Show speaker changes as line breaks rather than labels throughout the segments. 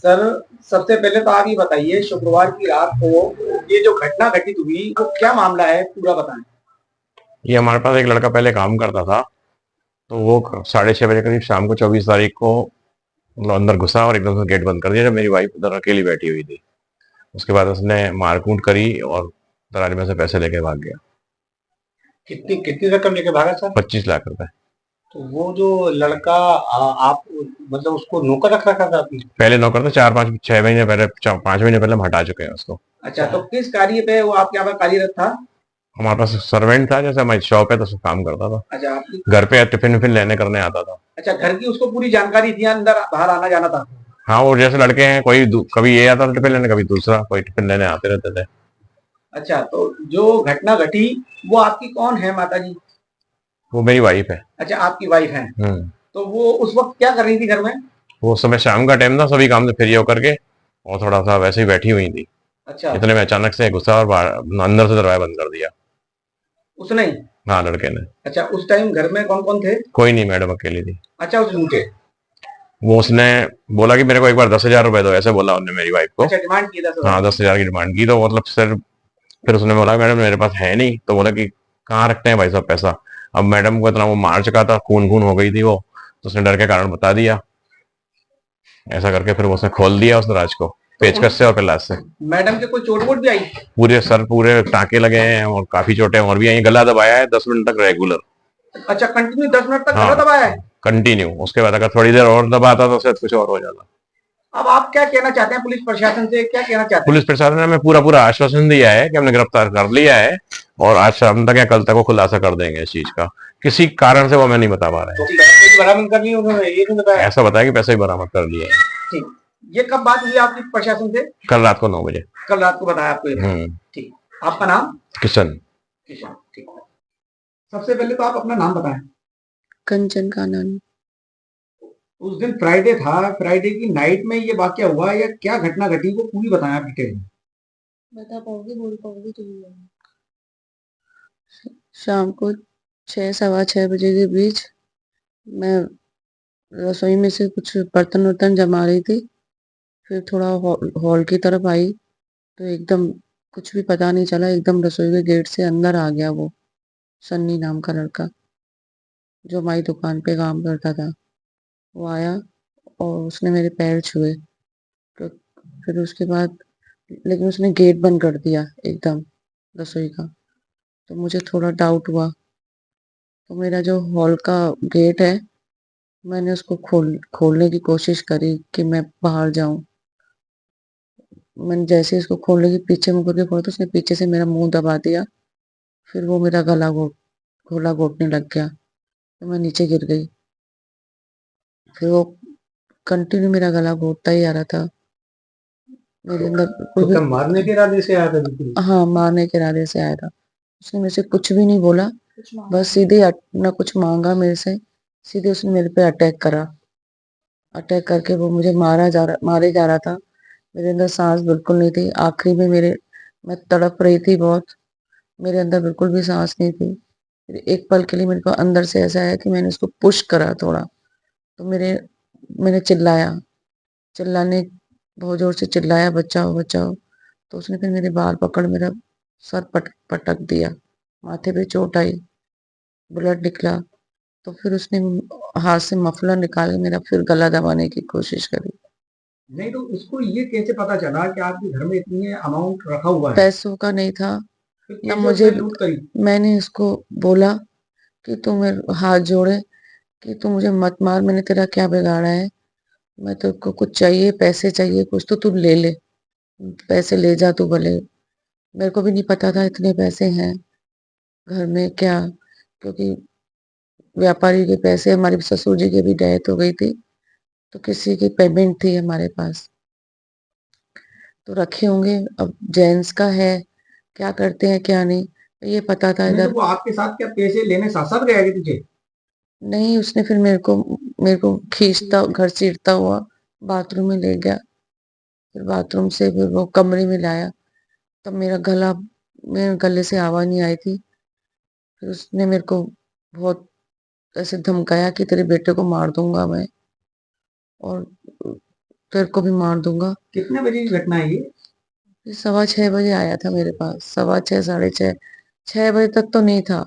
Sir, सबसे पहले तो आप ये बताइए, शुक्रवार की रात को ये जो घटना घटित हुई वो क्या मामला है, पूरा बताएं।
ये हमारे पास एक लड़का पहले काम करता था। तो वो 6:30 बजे करीब शाम को 24 तारीख को मतलब अंदर घुसा और एकदम से गेट बंद कर दिया जब मेरी वाइफ उधर अकेली बैठी हुई थी। उसके बाद उसने मारकूट करी और दराज में से पैसे लेके भाग गया।
कितनी कितनी रकम लेके भागा सर?
25 लाख रुपए।
तो वो जो लड़का, आप मतलब उसको नौकर रख रखा था आपने?
पहले नौकर था, 4 5 6 महीने पहले, 5 महीने पहले हम हटा चुके हैं उसको।
अच्छा, तो किस कार्य पे वो आपके यहाँ पर कार्यरत था?
हमारे पास सर्वेंट था, जैसे हमारी शॉप है तो उसमें काम करता था।
अच्छा, आपकी
घर पे टिफिन विफिन लेने करने आता था।
अच्छा, घर की उसको पूरी जानकारी थी, अंदर बाहर आना जाना था?
हाँ, वो जैसे लड़के हैं, कोई कभी ये आता था टिफिन लेने, कभी दूसरा कोई टिफिन लेने आते रहते थे।
अच्छा, तो जो घटना घटी वो आपकी कौन है, माता जी?
वो मेरी वाइफ है।
अच्छा, आपकी वाइफ है।
हम्म।
तो वो उस वक्त क्या कर रही थी घर में?
वो उस समय शाम का टाइम था, सभी काम से फ्री होकर के और थोड़ा सा वैसे ही बैठी हुई थी।
अच्छा,
इतने में अचानक से घुसा और अंदर से दरवाजा बंद कर दिया।
उसने ही?
हाँ, लड़के ने।
अच्छा, उस टाइम घर में कौन कौन थे?
कोई नहीं, मैडम अकेली थी।
अच्छा, उस लूटे।
वो उसने बोला कि मेरे को एक बार 10,000 रुपए दो, ऐसे बोला उन्होंने मेरी वाइफ को।
अच्छा, डिमांड की 10,000?
हाँ, 10,000 की डिमांड की। तो मतलब सर, फिर उसने बोला मैडम मेरे पास है नहीं। तो बोला कि कहाँ रखते हैं भाई साहब पैसा। अब मैडम को इतना वो मार चुका था, खून खून हो गई थी वो। तो उसने डर के कारण बता दिया। ऐसा करके फिर वो उसने खोल दिया उस दराज को,
तो
पेचकस से और पिलास से।
मैडम के कोई चोट वोट भी आई?
पूरे सर पूरे टाँके लगे हैं और काफी चोटें और भी आई। गला दबाया है 10 मिनट तक रेगुलर।
अच्छा, कंटिन्यू 10 मिनट तक गला
हाँ,
दबाया है?
कंटिन्यू। उसके बाद अगर थोड़ी देर और दबाता तो शायद कुछ और हो जाता।
अब आप क्या कहना चाहते हैं, पुलिस प्रशासन से क्या कहना चाहते हैं?
पुलिस प्रशासन ने हमें पूरा पूरा आश्वासन दिया है कि हमने गिरफ्तार कर लिया है और आज शाम तक या कल तक वो खुलासा कर देंगे इस चीज का। किसी कारण से वो हमें नहीं बता पा रहे
तो
हैं।
पैसे भी बरामद कर लिए उन्होंने, ये नहीं बताया?
ऐसा बताया कि पैसे भी बरामद कर लिए हैं।
ठीक। ये कब बात हुई आपकी प्रशासन से?
कल रात को 9 बजे।
कल रात को बताया आपको ये बात?
हम्म।
ठीक। आपका नाम?
किशन।
किशन, ठीक है। सबसे पहले तो आप अपना नाम बताएं।
कंचन कानन।
उस दिन फ्राइडे था, फ्राइडे की नाइट में ये वाकया हुआ या क्या घटना घटी, वो पूरी बताएं आप डिटेल में।
बता पाओगी, बोल पाओगी तुम? शाम को 6 सवा 6 बजे के बीच मैं रसोई में से कुछ बर्तन वर्तन जमा रही थी। फिर थोड़ा हॉल की तरफ आई तो एकदम कुछ भी पता नहीं चला, एकदम रसोई के गेट से अंदर आ गया वो सन्नी नाम का लड़का जो हमारी दुकान पे काम करता था। वो आया और उसने मेरे पैर छुए। तो फिर उसके बाद लेकिन उसने गेट बंद कर दिया एकदम रसोई का। तो मुझे थोड़ा डाउट हुआ, तो मेरा जो हॉल का गेट है मैंने उसको खोलने की कोशिश करी कि मैं बाहर जाऊं। मैंने जैसे ही उसको खोलने की पीछे मुड़ के खोला तो उसने पीछे से मेरा मुंह दबा दिया। फिर वो मेरा गला घोटने लग गया तो मैं नीचे गिर गई। फिर वो कंटिन्यू मेरा गला घोटता ही आ रहा था। मेरे अंदर
तो
बिल्कुल
क्या
भी।
मारने के इरादे से आया था बिल्कुल?
हाँ, मारने के इरादे से आया था। उसने मेरे से कुछ भी नहीं बोला, बस सीधे ना कुछ मांगा मेरे से, सीधे उसने मेरे पे अटैक करा। अटैक करके वो मुझे मारे जा रहा था। मेरे अंदर सांस बिल्कुल नहीं थी। आखिरी में मैं तड़प रही थी बहुत। मेरे अंदर बिल्कुल भी सांस नहीं थी। फिर एक पल के लिए मेरे को अंदर से ऐसा आया कि मैंने उसको पुश करा थोड़ा। तो मैंने चिल्लाया। चिल्लाने बहुत जोर से चिल्लाया, बचाओ बचाओ। तो उसने फिर मेरे बाल पकड़ मेरा सर पटक दिया। माथे पे चोट आई, ब्लड निकला। तो फिर उसने हाथ से मफलर निकाल के मेरा फिर गला दबाने की कोशिश करी।
नहीं, तो उसको ये कैसे पता चला कि आपके घर में इतनी अमाउंट रखा हुआ है?
पैसों का नहीं था
फिर
ना
कैसे
मुझे।
उसने लूट करी?
मैंने उसको बोला कि तू मेरे हाथ जोड़े, कि तू मुझे मत मार, मैंने तेरा क्या बिगाड़ा है। मैं तो को कुछ चाहिए, पैसे चाहिए कुछ तो तू ले ले, पैसे ले जा तू भले। मेरे को भी नहीं पता था इतने पैसे हैं घर में क्या, क्योंकि व्यापारी के पैसे, हमारे ससुर जी की भी डेथ हो गई थी तो किसी की पेमेंट थी हमारे पास तो रखे होंगे। अब जेंट्स का है, क्या करते हैं क्या नहीं, ये पता था
नहीं, तो
इधर।
वो आपके साथ क्या पैसे लेने साथ साथ गया कि तुझे?
नहीं, उसने फिर मेरे को खींचता घर चीरता हुआ बाथरूम में ले गया। फिर बाथरूम से फिर वो कमरे में लाया। तब मेरे गले से आवाज नहीं आई थी। फिर उसने मेरे को बहुत ऐसे धमकाया कि तेरे बेटे को मार दूंगा मैं। और तेरे को भी मार दूंगा।
कितने बजे की घटना है ये?
फिर 6:15 बजे आया था मेरे पास, 6:15 6:30, 6 बजे तक तो नहीं था,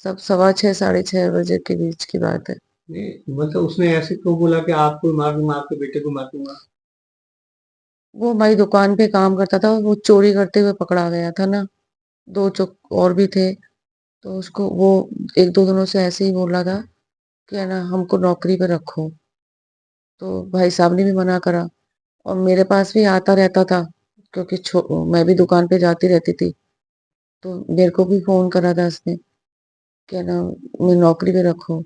सब 6:15 6:30 बजे के बीच की बात है।
नहीं मतलब उसने ऐसे क्यों बोला कि आपको मार दूंगा, आपके बेटे को मार दूंगा?
वो भाई दुकान पे काम करता था, वो चोरी करते हुए पकड़ा गया था ना, दो चुक और भी थे, तो उसको वो एक दो दिनों से ऐसे ही बोल रहा था कि है ना हमको नौकरी पे रखो, तो भाई साहब ने भी मना करा। और मेरे पास भी आता रहता था, क्योंकि मैं भी दुकान पे जाती रहती थी, तो मेरे को भी फोन करा था उसने कि है ना मैं नौकरी पे रखो।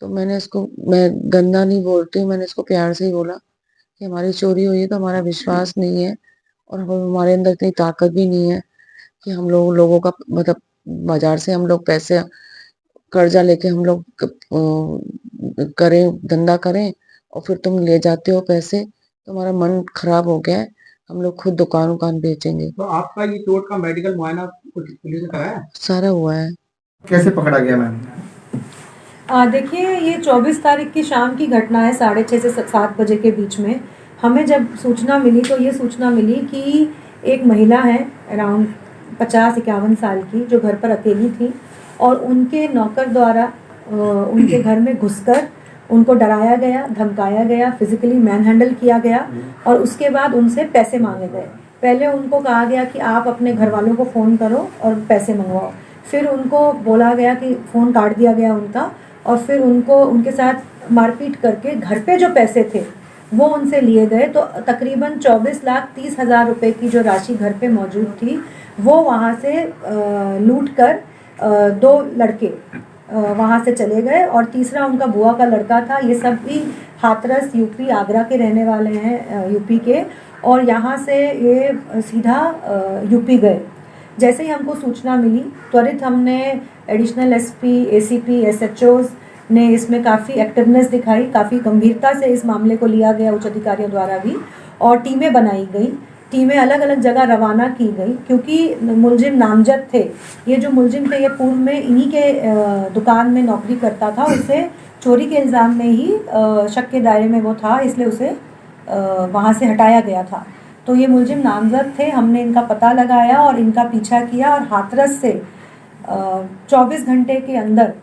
तो मैंने इसको, मैं गंदा नहीं बोलती हूँ, मैंने इसको प्यार से ही बोला कि हमारी चोरी हुई है तो हमारा विश्वास नहीं है, और हमारे अंदर इतनी ताकत भी नहीं है कि हम लोगों का मतलब बाजार से हम लोग पैसे कर्जा लेके हम लोग करें, धंधा करें, और फिर तुम ले जाते हो पैसे, तो हमारा मन खराब हो गया है, हम लोग खुद दुकान उकान बेचेंगे।
तो आपका ये चोट का मेडिकल मुआयना कुछ पुलिस ने कराया?
सारा हुआ है।
कैसे पकड़ा गया मैम?
देखिए, ये 24 तारीख की शाम की घटना है, 6:30 से 7 बजे के बीच में। हमें जब सूचना मिली तो ये सूचना मिली कि एक महिला है अराउंड 50-51 साल की, जो घर पर अकेली थी, और उनके नौकर द्वारा उनके घर में घुसकर उनको डराया गया, धमकाया गया, फिजिकली मैन हैंडल किया गया, और उसके बाद उनसे पैसे मांगे गए। पहले उनको कहा गया कि आप अपने घर वालों को फ़ोन करो और पैसे मंगवाओ। फिर उनको बोला गया कि फ़ोन काट दिया गया उनका, और फिर उनको उनके साथ मारपीट करके घर पे जो पैसे थे वो उनसे लिए गए। तो तकरीबन 24,30,000 रुपए की जो राशि घर पे मौजूद थी, वो वहाँ से लूट कर 2 लड़के वहाँ से चले गए, और तीसरा उनका बुआ का लड़का था। ये सब भी हाथरस यूपी आगरा के रहने वाले हैं, यूपी के, और यहाँ से ये सीधा यूपी गए। जैसे ही हमको सूचना मिली, त्वरित हमने एडिशनल एसपी, एसीपी, एसएचओज ने इसमें काफ़ी एक्टिवनेस दिखाई, काफ़ी गंभीरता से इस मामले को लिया गया उच्च अधिकारियों द्वारा भी, और टीमें बनाई गई, टीमें अलग अलग जगह रवाना की गई, क्योंकि मुलजिम नामजद थे। ये जो मुलजिम थे ये पूर्व में इन्हीं के दुकान में नौकरी करता था, उसे चोरी के इल्ज़ाम में ही शक के दायरे में वो था, इसलिए उसे वहाँ से हटाया गया था। तो ये मुलजिम नामजद थे, हमने इनका पता लगाया और इनका पीछा किया, और हाथरस से 24 घंटे के अंदर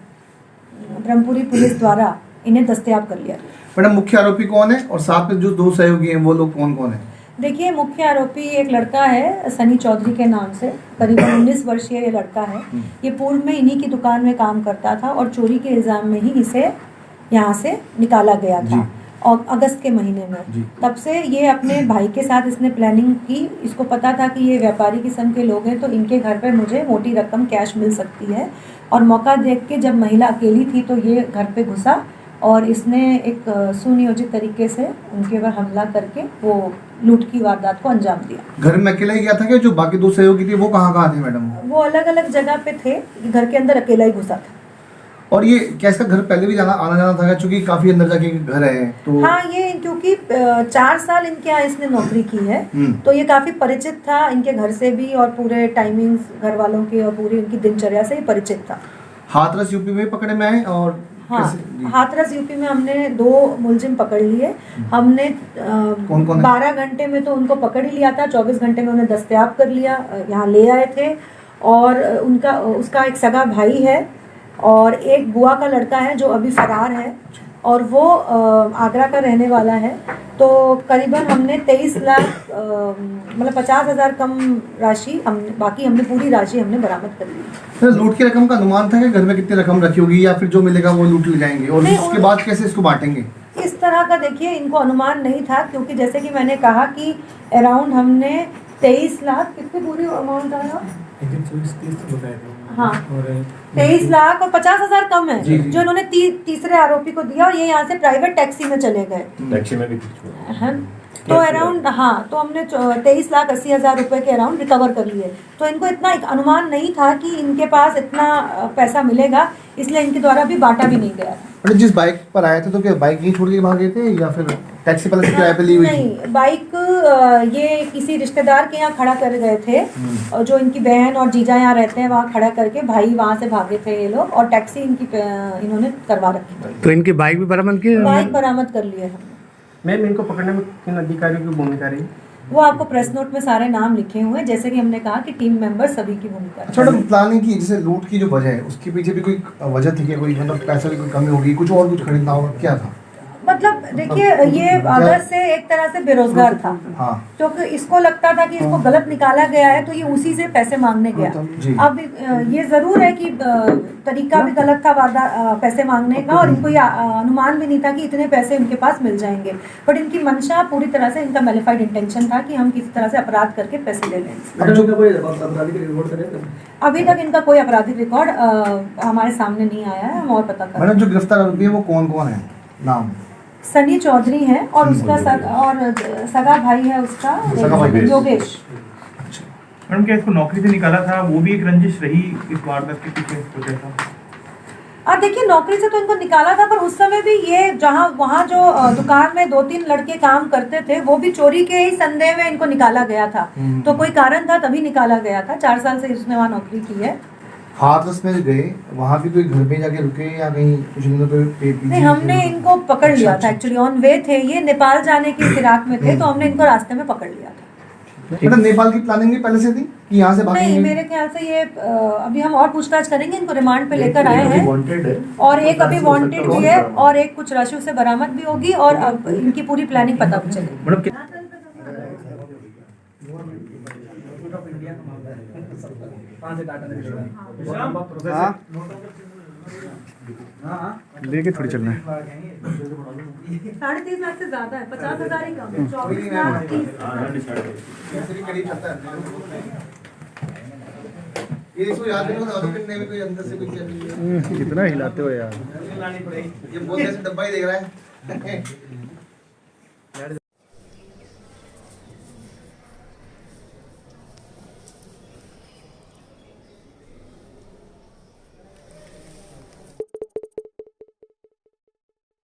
ब्रह्मपुरी पुलिस द्वारा इन्हें दस्तयाब कर लिया।
मैडम, मुख्य आरोपी कौन है और साथ में जो 2 सहयोगी हैं वो लोग कौन कौन है?
देखिए, मुख्य आरोपी एक लड़का है सनी चौधरी के नाम से, करीबन 19 वर्षीय ये लड़का है। ये पूर्व में इन्हीं की दुकान में काम करता था, और चोरी के इल्ज़ाम में ही इसे यहाँ से निकाला गया था, और अगस्त के महीने में। तब से ये अपने भाई के साथ इसने प्लानिंग की, इसको पता था कि ये व्यापारी किस्म के लोग हैं, तो इनके घर पे मुझे मोटी रकम कैश मिल सकती है, और मौका देख के जब महिला अकेली थी तो ये घर पे घुसा, और इसने एक सुनियोजित तरीके से उनके ऊपर हमला करके वो लूट की वारदात को अंजाम दिया।
घर में अकेला ही गया था क्या? जो बाकी 2 सहयोगी थे वो कहाँ थे मैडम?
वो अलग अलग जगह पे थे, घर के अंदर अकेला ही घुसा था।
और ये क्या इसका घर पहले भी आना जाना था, क्योंकि काफी अंदर जाके घर है तो?
हाँ, ये क्योंकि 4 साल इनके यहाँ इसने नौकरी की है, तो ये काफी परिचित था इनके घर से भी, और पूरे टाइमिंग्स घर वालों की और पूरी इनकी दिनचर्या से ही परिचित था।
हाथरस यूपी में पकड़े में आए, और
हाँ, हाथरस यूपी में हमने 2 मुलजिम पकड़ लिए। हमने
कौन कौन
12 घंटे में तो उनको पकड़ ही लिया था, 24 घंटे में उन्हें दस्तयाब कर लिया, यहाँ ले आए थे। और उसका एक सगा भाई है, और एक बुआ का लड़का है जो अभी फरार है, और वो आगरा का रहने वाला है। तो करीबन हमने 23 लाख मतलब 50,000 कम राशि, बाकी हमने पूरी राशि हमने बरामद कर ली।
तो लूट की रकम का अनुमान था कि घर में कितनी रकम रखी होगी, या फिर जो मिलेगा वो लूट ले जाएंगे, और इसके बाद कैसे इसको बांटेंगे?
इस तरह का देखिए इनको अनुमान नहीं था, क्योंकि जैसे कि मैंने कहा कि अराउंड हमने 23 लाख, कितनी पूरी अमाउंट आया? हाँ, 23 लाख और 50,000 कम है जो इन्होंने तीसरे आरोपी को दिया, और ये यहाँ से प्राइवेट टैक्सी में चले गए।
टैक्सी में भी
तो अराउंड, हाँ, तो हमने 23,80,000 रुपए के अराउंड रिकवर कर लिए। तो इनको इतना एक अनुमान नहीं था कि इनके पास इतना पैसा मिलेगा, इसलिए इनके द्वारा भी बांटा भी नहीं गया।
जिस बाइक पर आए थे तो क्या बाइक यहीं छोड़ के भागे थे, या फिर टैक्सी पर किराए पे ली हुई थी?
नहीं, बाइक ये किसी रिश्तेदार के यहाँ खड़ा कर गए थे, और जो इनकी बहन और जीजा यहाँ रहते हैं वहाँ खड़ा करके भाई वहाँ से भागे थे ये लोग, और टैक्सी इनकी इन्होंने करवा रखी थी।
तो इनकी बाइक भी बरामद की?
बाइक बरामद कर लिए हम।
मैम इनको पकड़ने में किन अधिकारियों की भूमिका रही?
वो आपको प्रेस नोट में सारे नाम लिखे हुए हैं, जैसे कि हमने कहा कि टीम मेंबर सभी की भूमिका
अच्छा मैडम, प्लानिंग की जैसे लूट की जो वजह है उसके पीछे भी कोई वजह थी क्या? कोई मतलब पैसे की कोई कमी होगी, कुछ और कुछ खरीदना होगा, क्या था?
मतलब देखिए, ये अगस्त से एक तरह से बेरोजगार था,
हाँ
क्योंकि इसको लगता था कि इसको गलत निकाला गया है, तो ये उसी से पैसे मांगने गया।
जी।
अब ये जरूर है कि तरीका भी गलत था वादा पैसे मांगने का, और इनको ये अनुमान भी नहीं था कि इतने पैसे इनके पास मिल जाएंगे। बट इनकी मंशा पूरी तरह से, इनका मैलिफाइड इंटेंशन था कि हम किसी तरह से अपराध करके पैसे ले लें। अभी तक इनका कोई आपराधिक रिकॉर्ड हमारे सामने नहीं आया है, हम और पता कर रहे हैं।
मैडम, जो गिरफ्तार आरोपी है वो कौन कौन है? नाम?
सनी चौधरी है और उसका सगा भाई है उसका
सगा भाई
योगेश।
मैडम, क्या इसको नौकरी से निकाला था, वो भी एक रंजिश रही इस वारदात के पीछे कुछ ऐसा?
अब देखिए, नौकरी से तो इनको निकाला था, पर उस समय भी ये वहाँ जो दुकान में 2-3 लड़के काम करते थे, वो भी चोरी के ही संदेह में इनको निकाला गया था। तो कोई कारण था तभी निकाला गया था। 4 साल से उसने वहाँ नौकरी की है।
हाथरस में गए, वहाँ भी कोई घर पे जाके रुके या कहीं कुछ
नहीं, हमने इनको पकड़ लिया था। एक्चुअली ऑन वे थे, ये नेपाल जाने की फिराक में थे, तो हमने इनको रास्ते में पकड़ लिया था।
मतलब नेपाल की प्लानिंग भी पहले से थी कि यहाँ से भागेंगे?
नहीं, मेरे ख्याल से ये अभी हम और पूछताछ करेंगे। इनको रिमांड पे लेकर आए हैं, और एक अभी वांटेड भी है, और एक कुछ राशि उसे बरामद भी होगी, और अब इनकी पूरी प्लानिंग पता चलेगी।
लेके थोड़ी चलना है।
30.5 लाख से ज्यादा है, 50,000 ही कम है। 24 लाख 30।
ये इसको याद नहीं होता कितने में कोई अंदर से कोई
कितना हिलाते हो यार।
ये बोलने से डब्बा ही देख रहा है।